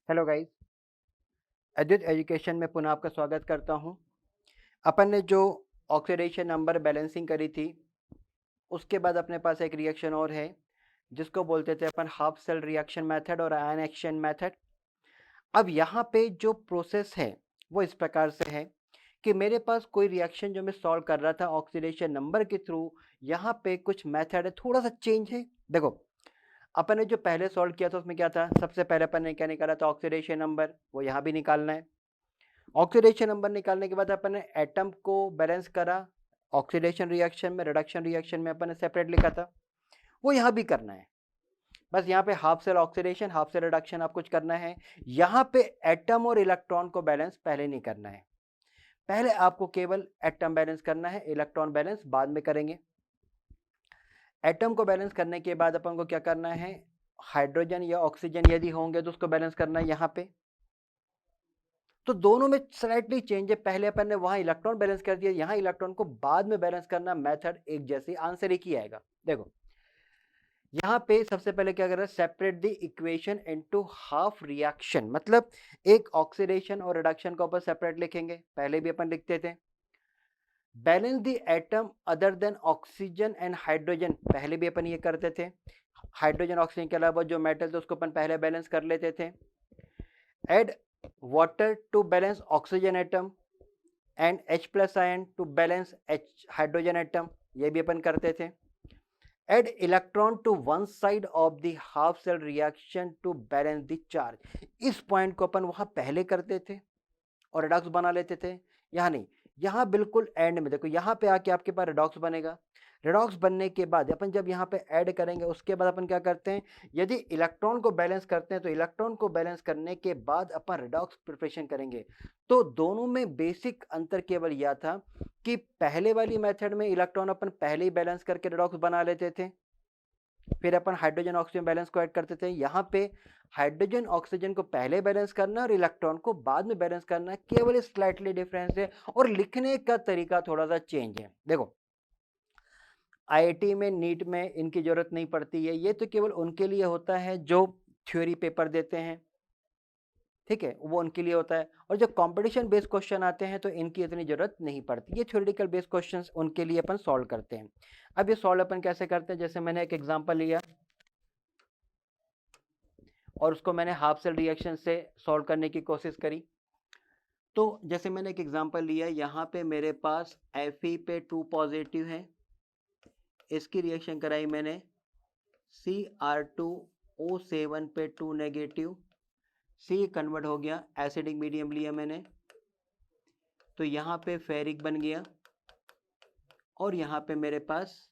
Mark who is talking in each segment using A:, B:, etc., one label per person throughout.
A: Hello guys, अद्वैत education में पुनः आपका स्वागत करता हूं। अपन ने जो ऑक्सीडेशन नंबर बैलेंसिंग करी थी, उसके बाद अपने पास एक रिएक्शन और है जिसको बोलते थे अपन हाफ सेल रिएक्शन मेथड और आयन एक्सचेंज मेथड। अब यहाँ पे जो प्रोसेस है वो इस प्रकार से है कि मेरे पास कोई रिएक्शन जो मैं सॉल्व कर रहा था ऑक्सीडेशन नंबर के थ्रू, यहाँ पे कुछ मेथड है, थोड़ा सा चेंज है। देखो, अपन ने जो पहले सॉल्व किया था उसमें क्या था, सबसे पहले अपन ने क्या निकाला था ऑक्सीडेशन नंबर, वो यहाँ भी निकालना है। ऑक्सीडेशन नंबर निकालने के बाद अपन ने एटम को बैलेंस करा, ऑक्सीडेशन रिएक्शन में, रिडक्शन रिएक्शन में अपन ने सेपरेट लिखा था, वो यहाँ भी करना है। बस यहाँ पे half cell oxidation, half cell reduction आप कुछ करना है। यहाँ पे एटम और इलेक्ट्रॉन को बैलेंस पहले नहीं करना है, पहले आपको केवल एटम बैलेंस करना है, इलेक्ट्रॉन बैलेंस बाद में करेंगे। एटम को बैलेंस करने के बाद अपन को क्या करना है, हाइड्रोजन या ऑक्सीजन यदि होंगे तो उसको बैलेंस करना है यहाँ पे। तो दोनों में स्लाइटली चेंज है, पहले अपन ने वहां इलेक्ट्रॉन बैलेंस कर दिया, यहाँ इलेक्ट्रॉन को बाद में बैलेंस करना, मेथड एक जैसे, आंसर एक ही आएगा। देखो यहाँ पे सबसे पहले क्या कर रहा है, separate the equation into half reaction, मतलब एक ऑक्सीडेशन और रिडक्शन को अपन सेपरेट लिखेंगे, पहले भी अपन लिखते थे। Balance the atom other than oxygen and hydrogen, पहले भी अपन ये करते थे। हाइड्रोजन ऑक्सीजन के अलावा जो मेटल थे उसको अपन पहले बैलेंस कर लेते थे। Add water to balance oxygen atom and H plus ion to balance H hydrogen atom, ये भी अपन करते थे। Add electron to one side of the half cell reaction to balance the charge, इस पॉइंट को अपन वहां पहले करते थे और रिडॉक्स बना लेते थे। यहाँ नहीं, यहाँ बिल्कुल एंड में। देखो यहाँ पे आके आपके पास रिडॉक्स बनेगा, रिडॉक्स बनने के बाद अपन जब यहाँ पे ऐड करेंगे उसके बाद अपन क्या करते हैं, यदि इलेक्ट्रॉन को बैलेंस करते हैं तो इलेक्ट्रॉन को बैलेंस करने के बाद अपन रिडॉक्स प्रिपरेशन करेंगे। तो दोनों में बेसिक अंतर केवल यह था कि पहले वाली मेथड में इलेक्ट्रॉन अपन पहले ही बैलेंस करके रिडॉक्स बना लेते थे, फिर अपन हाइड्रोजन ऑक्सीजन बैलेंस को ऐड करते थे। यहाँ पे हाइड्रोजन ऑक्सीजन को पहले बैलेंस करना और इलेक्ट्रॉन को बाद में बैलेंस करना, केवल स्लाइटली डिफरेंस है और लिखने का तरीका थोड़ा सा चेंज है। देखो आईआईटी में, नीट में इनकी जरूरत नहीं पड़ती है, ये तो केवल उनके लिए होता है जो थ्योरी पेपर देते हैं, ठीक है, वो उनके लिए होता है। और जब कंपटीशन बेस्ड क्वेश्चन आते हैं तो इनकी इतनी जरूरत नहीं पड़ती, ये थ्योरेटिकल बेस्ड क्वेश्चंस उनके लिए अपन सॉल्व करते हैं। अब ये सॉल्व अपन कैसे करते हैं, जैसे मैंने एक एग्जांपल लिया और उसको मैंने हाफ सेल रिएक्शन से सॉल्व करने की कोशिश करी। तो जैसे मैंने एक एग्जांपल लिया, यहाँ पे मेरे पास Fe पे 2 पॉजिटिव है, इसकी रिएक्शन कराई मैंने Cr2O7 पे 2 नेगेटिव, C कन्वर्ट हो गया, एसिडिक मीडियम लिया मैंने, तो यहाँ पे फेरिक बन गया और यहाँ पे मेरे पास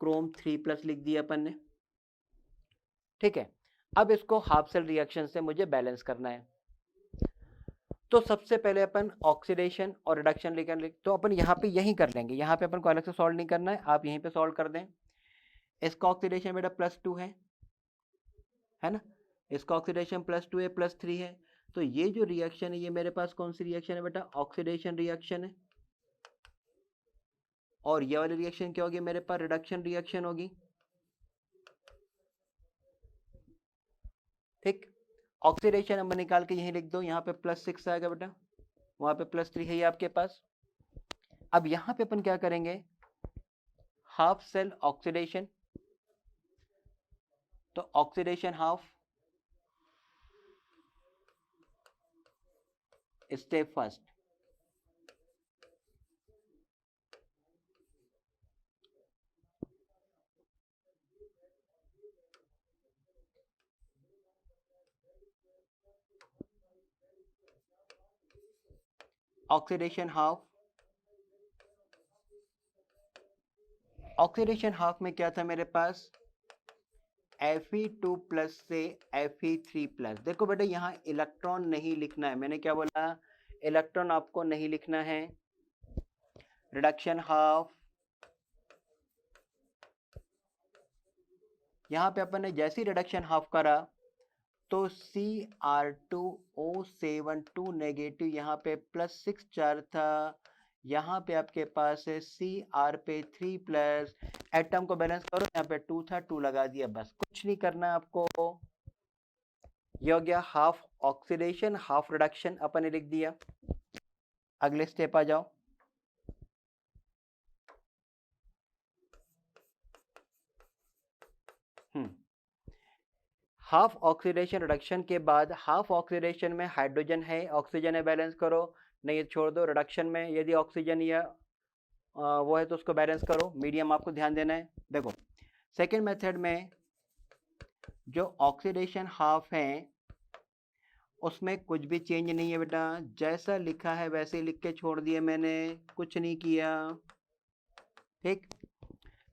A: क्रोम 3+ लिख दिया अपन ने, ठीक है। अब इसको हाफ सेल रिएक्शन से मुझे बैलेंस करना है। तो सबसे पहले अपन ऑक्सीडेशन और रिडक्शन लिखेंगे, तो अपन यहाँ पे यही कर लेंगे, यहाँ पे अपन को अलग से सॉल्व नहीं करना है, आप यहीं पे सॉल्व कर दें। इसका ऑक्सीडेशन बेटा +2 है ना, इसका ऑक्सीडेशन +2 है, +3 है, तो ये जो रिएक्शन है ये मेरे पास कौन सी रिएक्शन है बेटा, ऑक्सीडेशन रिएक्शन है। और ये वाली रिएक्शन क्या होगी मेरे पास, रिडक्शन रिएक्शन होगी, ठीक। ऑक्सीडेशन नंबर निकाल के यहीं लिख दो, यहाँ पे +6 आएगा बेटा, वहां पे +3 है ये आपके पास। अब यहाँ पे अपन क्या करेंगे, हाफ सेल ऑक्सीडेशन, तो oxidation half, step first, oxidation half. Oxidation half में क्या था मेरे पास, Fe2+ से Fe3+। देखो बेटा यहाँ इलेक्ट्रॉन नहीं लिखना है, मैंने क्या बोला, इलेक्ट्रॉन आपको नहीं लिखना है। रिडक्शन हाफ, यहाँ पे अपन ने जैसी रिडक्शन हाफ करा तो Cr2O7 2 नेगेटिव, यहाँ पे +6 चार्ज था, यहाँ पे आपके पास है Cr पे 3+, एटम को बैलेंस करो, यहाँ पे 2 था, 2 लगा दिया, बस कुछ नहीं करना आपको। ये हो गया हाफ ऑक्सीडेशन हाफ रिडक्शन, अपन ने लिख दिया। अगले स्टेप आ जाओ। हाफ ऑक्सीडेशन रिडक्शन के बाद हाफ ऑक्सीडेशन में हाइड्रोजन है, ऑक्सीजन है, बैलेंस करो, नहीं ये छोड़ दो। रिडक्शन में यदि ऑक्सीजन या वो है तो उसको बैलेंस करो। मीडियम आपको ध्यान देना है। देखो सेकेंड मेथड में जो ऑक्सीडेशन हाफ है उसमें कुछ भी चेंज नहीं है बेटा, जैसा लिखा है वैसे ही लिख के छोड़ दिया मैंने, कुछ नहीं किया, ठीक।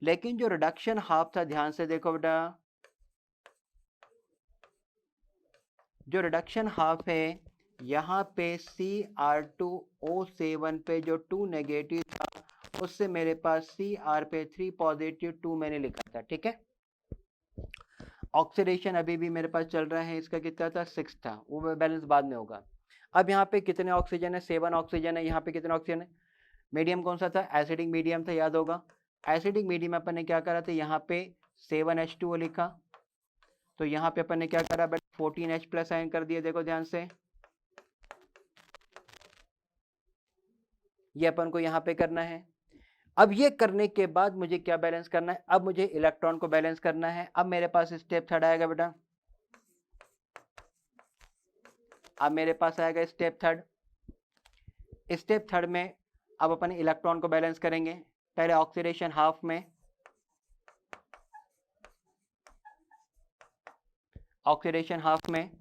A: लेकिन जो रिडक्शन हाफ था, ध्यान से देखो बेटा, जो रिडक्शन हाफ है यहाँ पे Cr2O7 पे जो 2 नेगेटिव था उससे मेरे पास Cr पे 3 पॉजिटिव 2 मैंने लिखा था, ठीक है। ऑक्सीडेशन अभी भी मेरे पास चल रहा है, इसका कितना था 6 था, वो बैलेंस बाद में होगा। अब यहाँ पे कितने ऑक्सीजन है, 7 ऑक्सीजन है। यहाँ पे कितने ऑक्सीजन है, मीडियम कौन सा था, एसिडिक मीडियम था, याद होगा। एसिडिक मीडियम अपन ने क्या करा था, यहाँ पे 7H2O लिखा, तो यहाँ पे अपन ने क्या करा बेटा 14H प्लस आयन कर दिया। देखो ध्यान से, ये अपन को यहाँ पे करना है। अब ये करने के बाद मुझे क्या बैलेंस करना है, अब मुझे इलेक्ट्रॉन को बैलेंस करना है। अब मेरे पास स्टेप थर्ड आएगा बेटा, अब मेरे पास आएगा स्टेप थर्ड। स्टेप थर्ड में अब अपन इलेक्ट्रॉन को बैलेंस करेंगे। पहले ऑक्सीडेशन हाफ में, ऑक्सीडेशन हाफ में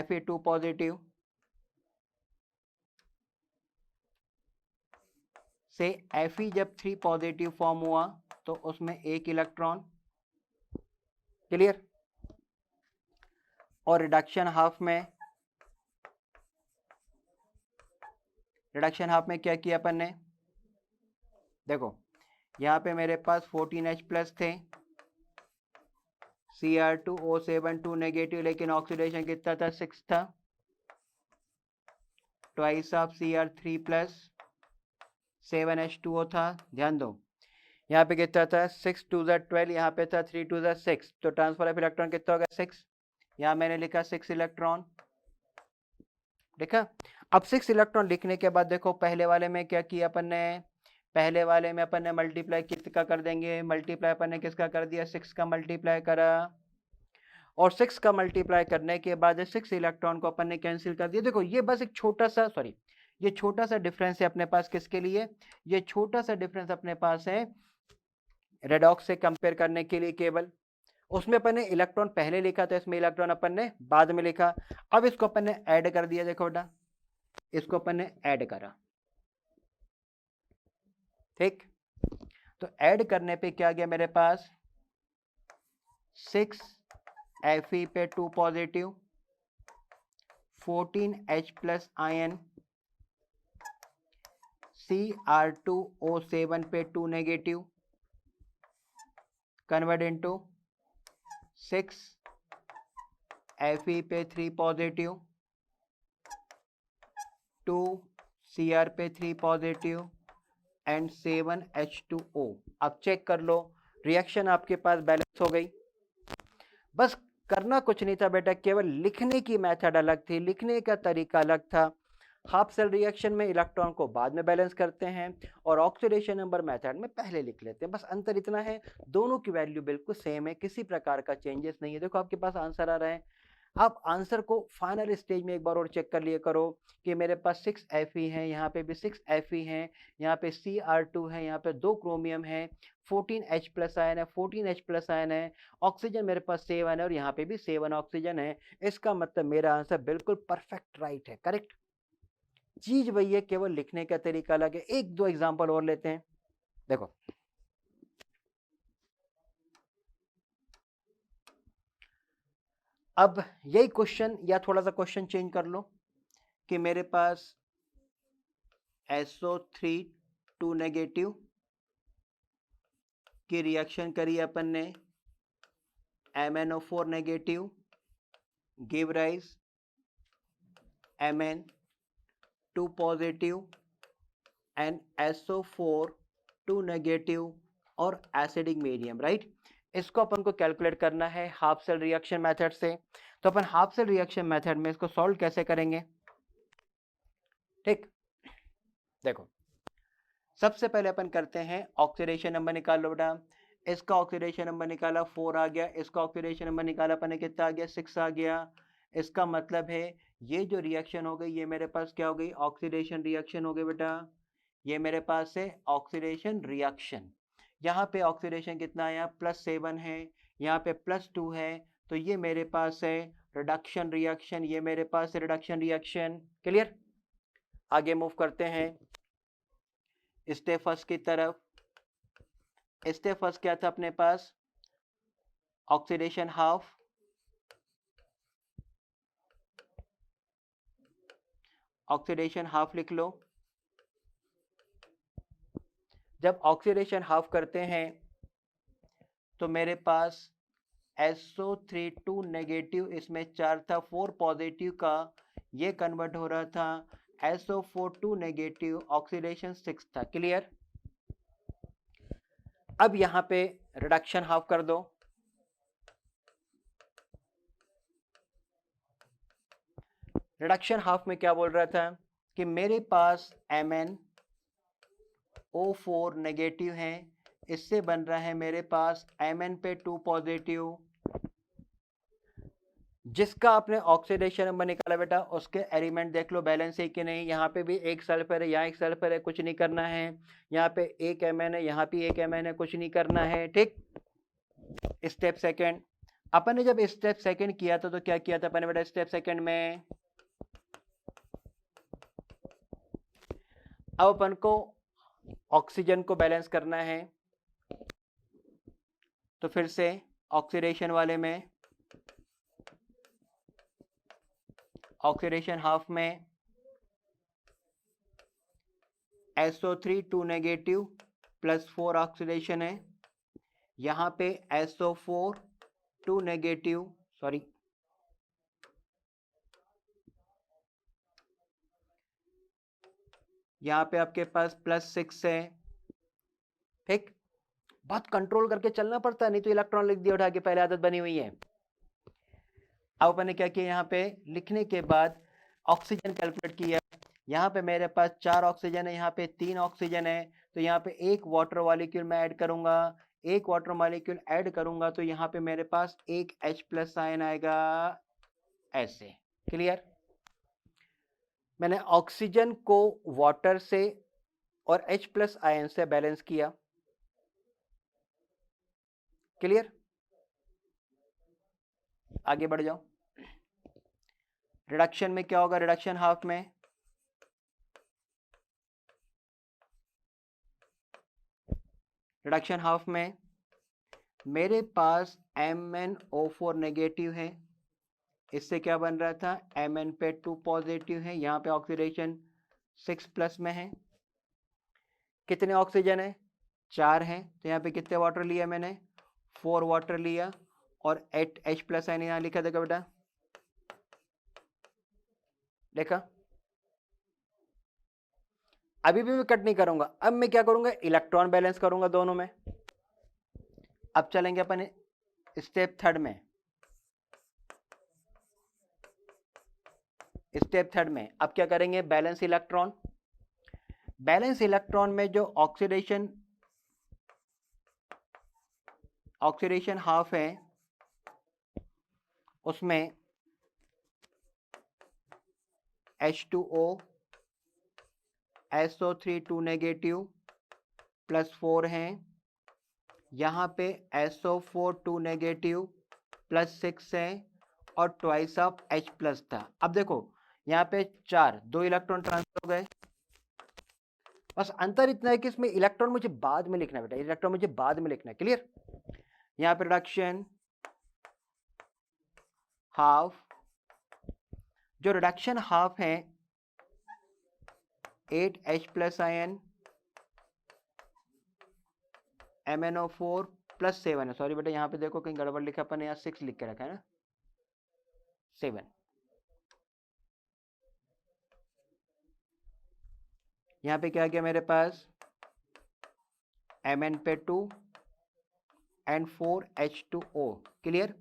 A: Fe2 पॉजिटिव से Fe जब 3 पॉजिटिव फॉर्म हुआ तो उसमें एक इलेक्ट्रॉन, क्लियर। और रिडक्शन हाफ में, रिडक्शन हाफ में क्या किया अपन ने, देखो यहाँ पे मेरे पास 14H प्लस थे, Cr2O7 2 नेगेटिव, लेकिन ऑक्सीडेशन कितना था 6 था, twice of Cr3 plus 7H2O था। ध्यान दो यहाँ पे कितना था 6 2 12, यहाँ पे था 3 2 6, तो ट्रांसफर ऑफ इलेक्ट्रॉन कितना होगा 6, यहाँ मैंने लिखा 6 इलेक्ट्रॉन, देखा। अब 6 इलेक्ट्रॉन लिखने के बाद देखो पहले वाले में क्या किया अपन ने, पहले वाले में अपन ने मल्टीप्लाई किसका कर देंगे, मल्टीप्लाई अपन ने किसका कर दिया 6 का मल्टीप्लाई करा, और 6 का मल्टीप्लाई करने के बाद 6 इलेक्ट्रॉन को अपन ने कैंसिल कर दिया। देखो ये बस एक छोटा सा, सॉरी ये छोटा सा डिफरेंस है अपने पास, किसके लिए, ये छोटा सा डिफरेंस अपने पास है रेडॉक्स से कंपेयर करने के लिए केवल। उसमें अपन ने इलेक्ट्रॉन पहले लिखा था, इसमें इलेक्ट्रॉन अपन ने बाद में लिखा। अब इसको अपन ने ऐड कर दिया, देखो बेटा इसको अपन ने ऐड करा, ठीक। तो ऐड करने पे क्या गया मेरे पास 6 Fe पे 2 positive, 14H plus ion, Cr2O7 पे 2 नेगेटिव, कन्वर्ट इनटू 6 Fe पे 3 पॉजिटिव, 2 Cr पे 3 पॉजिटिव एंड 7H2O। अब चेक कर लो, रिएक्शन आपके पास बैलेंस हो गई। बस करना कुछ नहीं था बेटा, केवल लिखने की मेथड अलग थी, लिखने का तरीका अलग था। हाफ सेल रिएक्शन में इलेक्ट्रॉन को बाद में बैलेंस करते हैं और ऑक्सीडेशन नंबर मेथड में पहले लिख लेते हैं। बस अंतर इतना है, दोनों की वैल्यू बिल्कुल सेम है, किसी प्रकार का चेंजेस नहीं है। देखो आपके पास आंसर आ रहा है। आप आंसर को फाइनल स्टेज में एक बार और चेक कर लिया करो कि मेरे पास 6 Fe हैं, यहाँ पे भी 6 Fe हैं, यहाँ पे Cr2 है, यहाँ पे 2 क्रोमियम है, 14H प्लस आयन है, 14H प्लस आयन है, ऑक्सीजन मेरे पास 7 है और यहाँ पे भी 7 ऑक्सीजन है। इसका मतलब मेरा आंसर बिल्कुल परफेक्ट राइट है, करेक्ट। चीज वही है, केवल लिखने का तरीका अलग है। एक दो एग्जांपल और लेते हैं, देखो अब यही क्वेश्चन या थोड़ा सा क्वेश्चन चेंज कर लो कि मेरे पास SO3 2 नेगेटिव की रिएक्शन करी अपन ने MnO4 negative, give rise Mn 2 positive and SO4 2 negative और एसिडिक मीडियम, राइट। इसको अपन को कैलकुलेट करना है हाफ सेल रिएक्शन मेथड से। तो अपन हाफ सेल रिएक्शन मेथड में इसको सॉल्व कैसे करेंगे, ठीक। देखो, सबसे पहले अपन करते हैं ऑक्सीडेशन नंबर निकाल लो बेटा। इसका ऑक्सीडेशन नंबर निकाला 4 आ गया, इसका ऑक्सीडेशन नंबर निकाला अपन ने कितना आ गया, 6 आ गया। इसका मतलब है ये जो रिएक्शन हो गई ये मेरे पास क्या हो गई, ऑक्सीडेशन रिएक्शन हो गई बेटा। ये मेरे पास है ऑक्सीडेशन रिएक्शन। यहाँ पे ऑक्सीडेशन कितना आया, +7 है, यहाँ पे +2 है, तो ये मेरे पास है रिडक्शन रिएक्शन, ये मेरे पास है रिडक्शन रिएक्शन। क्लियर। आगे मूव करते हैं स्टेप फर्स्ट की तरफ। स्टेप फर्स्ट क्या था अपने पास, ऑक्सीडेशन हाफ, ऑक्सीडेशन हाफ लिख लो। जब ऑक्सीडेशन हाफ करते हैं तो मेरे पास SO3 नेगेटिव, इसमें 4 था, 4 पॉजिटिव का ये कन्वर्ट हो रहा था SO4 नेगेटिव, ऑक्सीडेशन 6 था। क्लियर। अब यहां पे रिडक्शन हाफ कर दो। रिडक्शन हाफ में क्या बोल रहा था कि मेरे पास MnO4 नेगेटिव है, इससे बन रहा है मेरे पास Mn पे 2 पॉजिटिव। जिसका आपने ऑक्सीडेशन नंबर निकाला बेटा उसके एलिमेंट देख लो बैलेंस है कि नहीं। यहाँ पे भी एक सल्फर है, यहाँ एक सल्फर है, कुछ नहीं करना है। यहाँ पे एक Mn है, यहाँ भी एक Mn है, कुछ नहीं करना है, ठीक। स्टेप सेकंड, अपन ने जब स्टेप सेकंड किया था तो क्या किया था अपन ने बेटा, स्टेप सेकंड में अब अपन को ऑक्सीजन को बैलेंस करना है। तो फिर से ऑक्सीडेशन वाले में, ऑक्सीडेशन हाफ में SO3 2 नेगेटिव +4 ऑक्सीडेशन है, यहाँ पे SO4 2 नेगेटिव, सॉरी यहाँ पे आपके पास +6 है, ठीक। बहुत कंट्रोल करके चलना पड़ता है, नहीं तो इलेक्ट्रॉन लिख दिया उठा के, पहले आदत बनी हुई है। अब अपन ने क्या किया, यहाँ पे लिखने के बाद ऑक्सीजन कैलकुलेट किया। यहाँ पे मेरे पास 4 ऑक्सीजन है, यहाँ पे 3 ऑक्सीजन है, तो यहाँ पे एक वाटर मॉलिक्यूल मैं ऐड करूंगा। एक वाटर मॉलिक्यूल ऐड करूंगा तो यहाँ पे मेरे पास एक H+ आयन आएगा, ऐसे। क्लियर। मैंने ऑक्सीजन को वाटर से और H+ आयन से बैलेंस किया। क्लियर। आगे बढ़ जाओ। रिडक्शन में क्या होगा, रिडक्शन हाफ में रिडक्शन हाफ में मेरे पास MnO4 नेगेटिव है, इससे क्या बन रहा था, Mn पे 2 पॉजिटिव है, यहाँ पे ऑक्सीडेशन 6+ में है। कितने ऑक्सीजन है, 4 हैं, तो यहाँ पे कितने वाटर लिया मैंने, 4 वाटर लिया, और H+ आयन यहाँ लिखा, देखा बेटा, देखा। अभी भी मैं कट नहीं करूंगा, अब मैं क्या करूंगा, इलेक्ट्रॉन बैलेंस करूंगा दोनों में। अब चलेंगे अपन स्टेप थर्ड में। स्टेप थर्ड में अब क्या करेंगे, बैलेंस इलेक्ट्रॉन। बैलेंस इलेक्ट्रॉन में जो ऑक्सीडेशन हाफ है उसमें H2O SO3 2 नेगेटिव +4 हैं, यहाँ पे SO4 2 नेगेटिव +6 है, और ट्वाइस ऑफ H+ था। अब देखो यहाँ पे 4, 2 इलेक्ट्रॉन ट्रांसफर हो गए। बस अंतर इतना है कि इसमें इलेक्ट्रॉन मुझे बाद में लिखना है बेटा, इलेक्ट्रॉन मुझे बाद में लिखना है। क्लियर। यहाँ पे रिडक्शन हाफ, जो रिडक्शन हाफ है 8 H+ आयन MnO4 +7 है। सॉरी बेटा, यहाँ पे देखो कहीं गड़बड़ लिखा, अपन यहाँ 6 लिख के रखा है ना, 7। यहाँ पे क्या गया मेरे पास, Mn पे 2 N4H2O। क्लियर।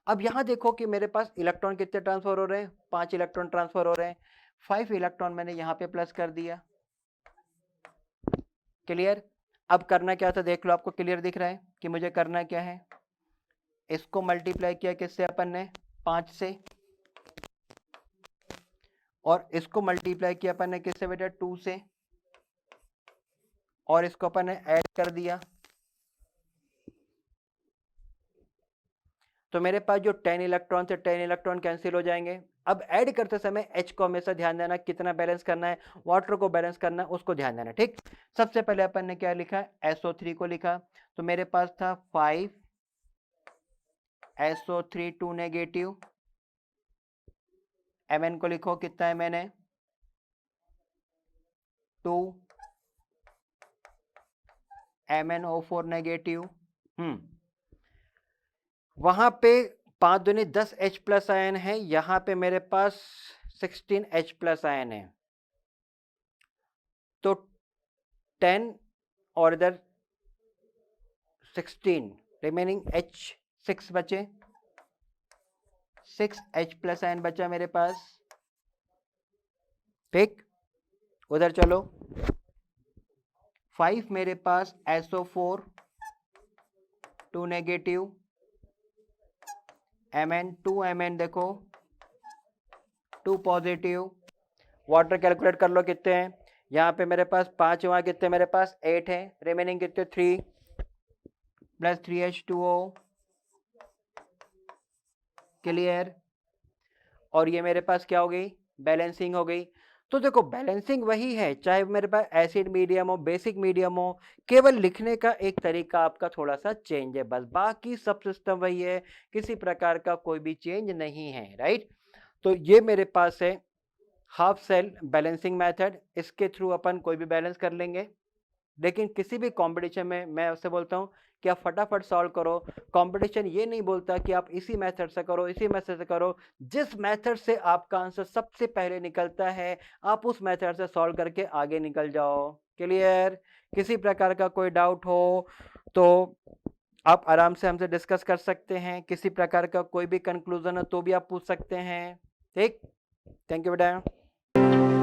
A: अब यहाँ देखो कि मेरे पास इलेक्ट्रॉन कितने ट्रांसफर हो रहे हैं, 5 इलेक्ट्रॉन ट्रांसफर हो रहे हैं। 5 इलेक्ट्रॉन मैंने यहाँ पे प्लस कर दिया। क्लियर। अब करना क्या था देख लो, आपको क्लियर दिख रहा है कि मुझे करना क्या है। इसको मल्टीप्लाई किया किससे अपन ने, 5 से, और इसको मल्टीप्लाई किया अपन ने किससे बेटा, 2 से, और इसको अपन ने ऐड कर दिया। तो मेरे पास जो 10 इलेक्ट्रॉन से 10 इलेक्ट्रॉन कैंसिल हो जाएंगे। अब ऐड करते समय H को हमेशा ध्यान देना, कितना बैलेंस करना है, वाटर को बैलेंस करना है, उसको ध्यान देना। ठीक, सबसे पहले अपन ने क्या लिखा, SO3 को लिखा। तो मेरे पास था 5 SO3 2 नेगेटिव। Mn को लिखो, कितना Mn है, 2 MnO4 नेगेटिव। वहां पे 5 दूनी 10 H प्लस आयन है, यहां पे मेरे पास 16 H प्लस आयन है। तो 10 और इधर 16, रिमेनिंग H6 बचे, 6 H प्लस आयन बचा मेरे पास। ठीक, उधर चलो, 5 मेरे पास SO4 2 नेगेटिव, Mn 2 Mn देखो 2 पॉजिटिव। वाटर कैलकुलेट कर लो कितने हैं, यहाँ पे मेरे पास 5, वहाँ कितने मेरे पास 8 है, रिमेनिंग कितने 3 प्लस 3H2O। क्लियर। और ये मेरे पास क्या हो गई, बैलेंसिंग हो गई। तो देखो बैलेंसिंग वही है, चाहे मेरे पास एसिड मीडियम हो, बेसिक मीडियम हो, केवल लिखने का एक तरीका आपका थोड़ा सा चेंज है बस, बाकी सब सिस्टम वही है, किसी प्रकार का कोई भी चेंज नहीं है। राइट। तो ये मेरे पास है हाफ सेल बैलेंसिंग मेथड, इसके थ्रू अपन कोई भी बैलेंस कर लेंगे। लेकिन किसी भी कंपटीशन में मैं उससे बोलता हूँ कि आप फटाफट सॉल्व करो। कंपटीशन ये नहीं बोलता कि आप इसी मेथड से करो, इसी मेथड से करो, जिस मेथड से आपका आंसर सबसे पहले निकलता है आप उस मेथड से सॉल्व करके आगे निकल जाओ। क्लियर। किसी प्रकार का कोई डाउट हो तो आप आराम से हमसे डिस्कस कर सकते हैं, किसी प्रकार का कोई भी कंक्लूजन हो तो भी आप पूछ सकते हैं। ठीक, थैंक यू बेटा।